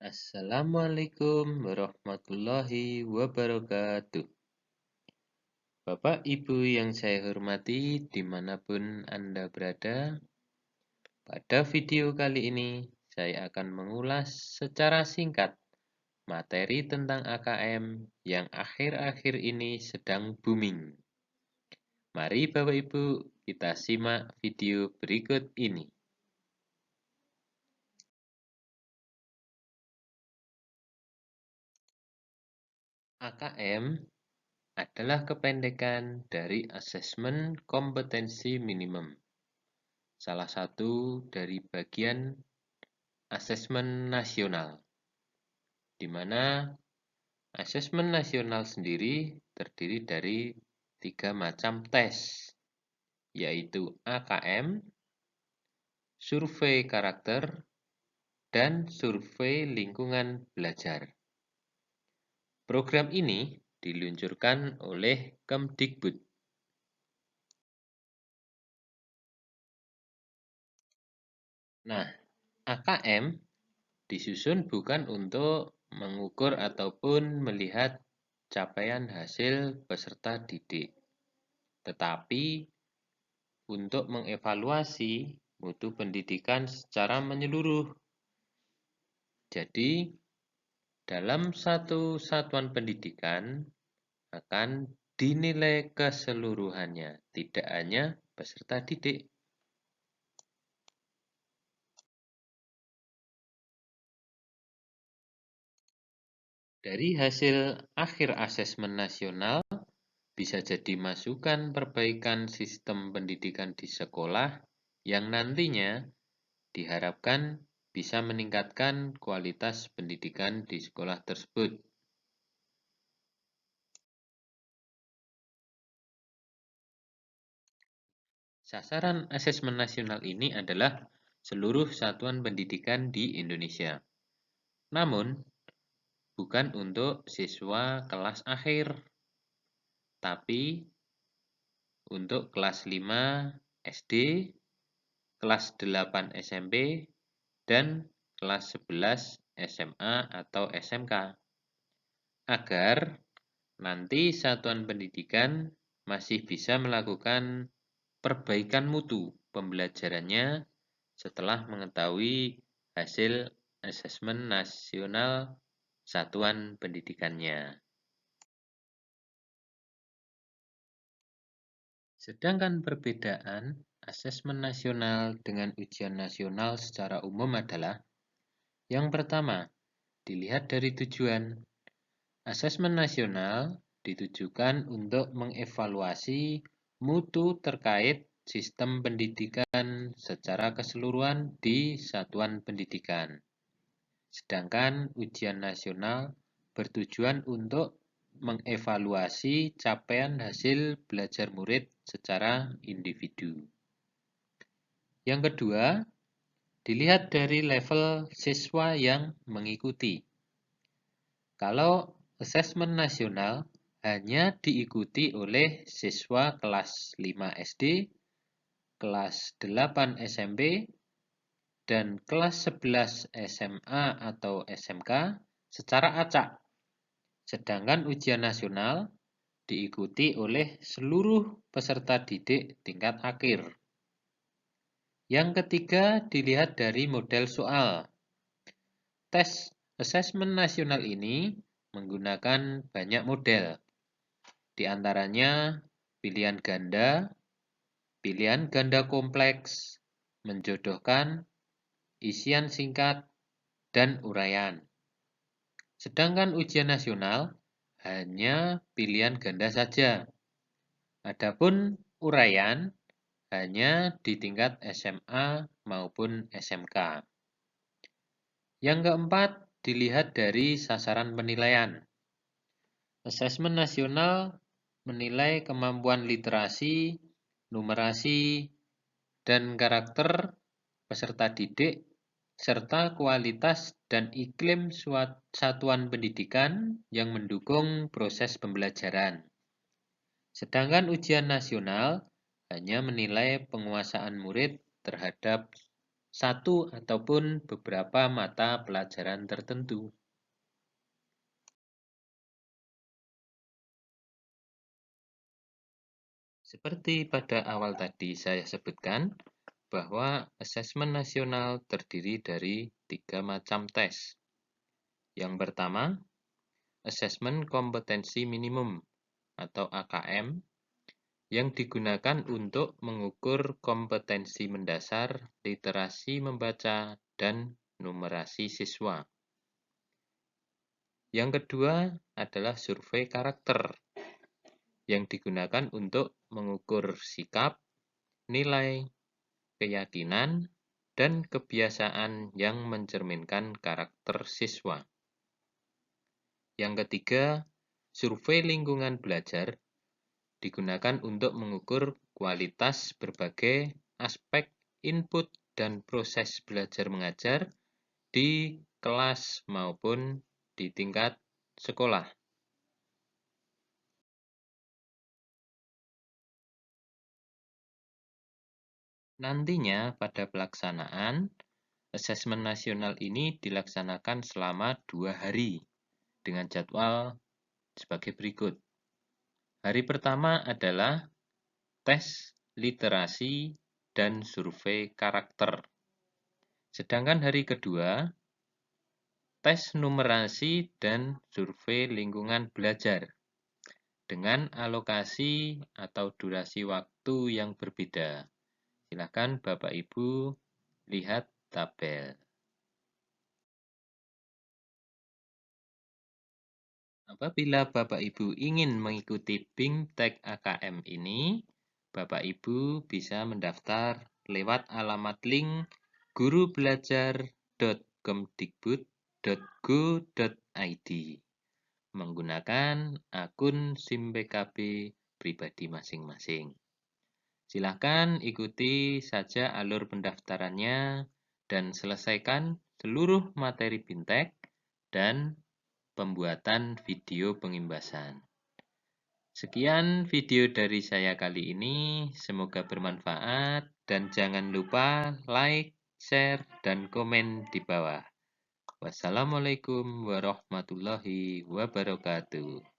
Assalamualaikum warahmatullahi wabarakatuh. Bapak Ibu yang saya hormati dimanapun Anda berada, pada video kali ini saya akan mengulas secara singkat materi tentang AKM yang akhir-akhir ini sedang booming. Mari Bapak Ibu kita simak video berikut ini. AKM adalah kependekan dari Asesmen Kompetensi Minimum, salah satu dari bagian asesmen nasional, di mana asesmen nasional sendiri terdiri dari 3 macam tes, yaitu AKM, survei karakter, dan survei lingkungan belajar. Program ini diluncurkan oleh Kemdikbud. Nah, AKM disusun bukan untuk mengukur ataupun melihat capaian hasil peserta didik, tetapi untuk mengevaluasi mutu pendidikan secara menyeluruh. Jadi, dalam satu satuan pendidikan akan dinilai keseluruhannya, tidak hanya peserta didik. Dari hasil akhir asesmen nasional, bisa jadi masukan perbaikan sistem pendidikan di sekolah yang nantinya diharapkan bisa meningkatkan kualitas pendidikan di sekolah tersebut. Sasaran asesmen nasional ini adalah seluruh satuan pendidikan di Indonesia. Namun, bukan untuk siswa kelas akhir, tapi untuk kelas 5 SD, kelas 8 SMP, dan kelas 11 SMA atau SMK. Agar nanti satuan pendidikan masih bisa melakukan perbaikan mutu pembelajarannya setelah mengetahui hasil asesmen nasional satuan pendidikannya. Sedangkan perbedaan asesmen nasional dengan ujian nasional secara umum adalah: yang pertama, dilihat dari tujuan. Asesmen nasional ditujukan untuk mengevaluasi mutu terkait sistem pendidikan secara keseluruhan di satuan pendidikan. Sedangkan ujian nasional bertujuan untuk mengevaluasi capaian hasil belajar murid secara individu. Yang kedua, dilihat dari level siswa yang mengikuti. Kalau asesmen nasional hanya diikuti oleh siswa kelas 5 SD, kelas 8 SMP, dan kelas 11 SMA atau SMK secara acak. Sedangkan ujian nasional diikuti oleh seluruh peserta didik tingkat akhir. Yang ketiga, dilihat dari model soal. Tes asesmen nasional ini menggunakan banyak model, di antaranya pilihan ganda kompleks, menjodohkan, isian singkat, dan uraian. Sedangkan ujian nasional hanya pilihan ganda saja. Adapun uraian hanya di tingkat SMA maupun SMK. Yang keempat, dilihat dari sasaran penilaian. Asesmen nasional menilai kemampuan literasi, numerasi, dan karakter peserta didik, serta kualitas dan iklim satuan pendidikan yang mendukung proses pembelajaran. Sedangkan ujian nasional hanya menilai penguasaan murid terhadap satu ataupun beberapa mata pelajaran tertentu. Seperti pada awal tadi saya sebutkan, bahwa asesmen nasional terdiri dari 3 macam tes. Yang pertama, asesmen kompetensi minimum atau AKM yang digunakan untuk mengukur kompetensi mendasar literasi membaca dan numerasi siswa. Yang kedua adalah survei karakter yang digunakan untuk mengukur sikap, nilai, keyakinan, dan kebiasaan yang mencerminkan karakter siswa. Yang ketiga, survei lingkungan belajar digunakan untuk mengukur kualitas berbagai aspek input dan proses belajar mengajar di kelas maupun di tingkat sekolah. Nantinya pada pelaksanaan, asesmen nasional ini dilaksanakan selama 2 hari dengan jadwal sebagai berikut. Hari pertama adalah tes literasi dan survei karakter. Sedangkan hari kedua, tes numerasi dan survei lingkungan belajar dengan alokasi atau durasi waktu yang berbeda. Silakan Bapak Ibu lihat tabel. Apabila Bapak Ibu ingin mengikuti BIMTEK AKM ini, Bapak Ibu bisa mendaftar lewat alamat link gurubelajar.kemdikbud.go.id menggunakan akun SIM PKB pribadi masing-masing. Silakan ikuti saja alur pendaftarannya dan selesaikan seluruh materi BIMTEK dan pembuatan video pengimbasan. Sekian video dari saya kali ini, semoga bermanfaat dan jangan lupa like, share, dan komen di bawah. Wassalamualaikum warahmatullahi wabarakatuh.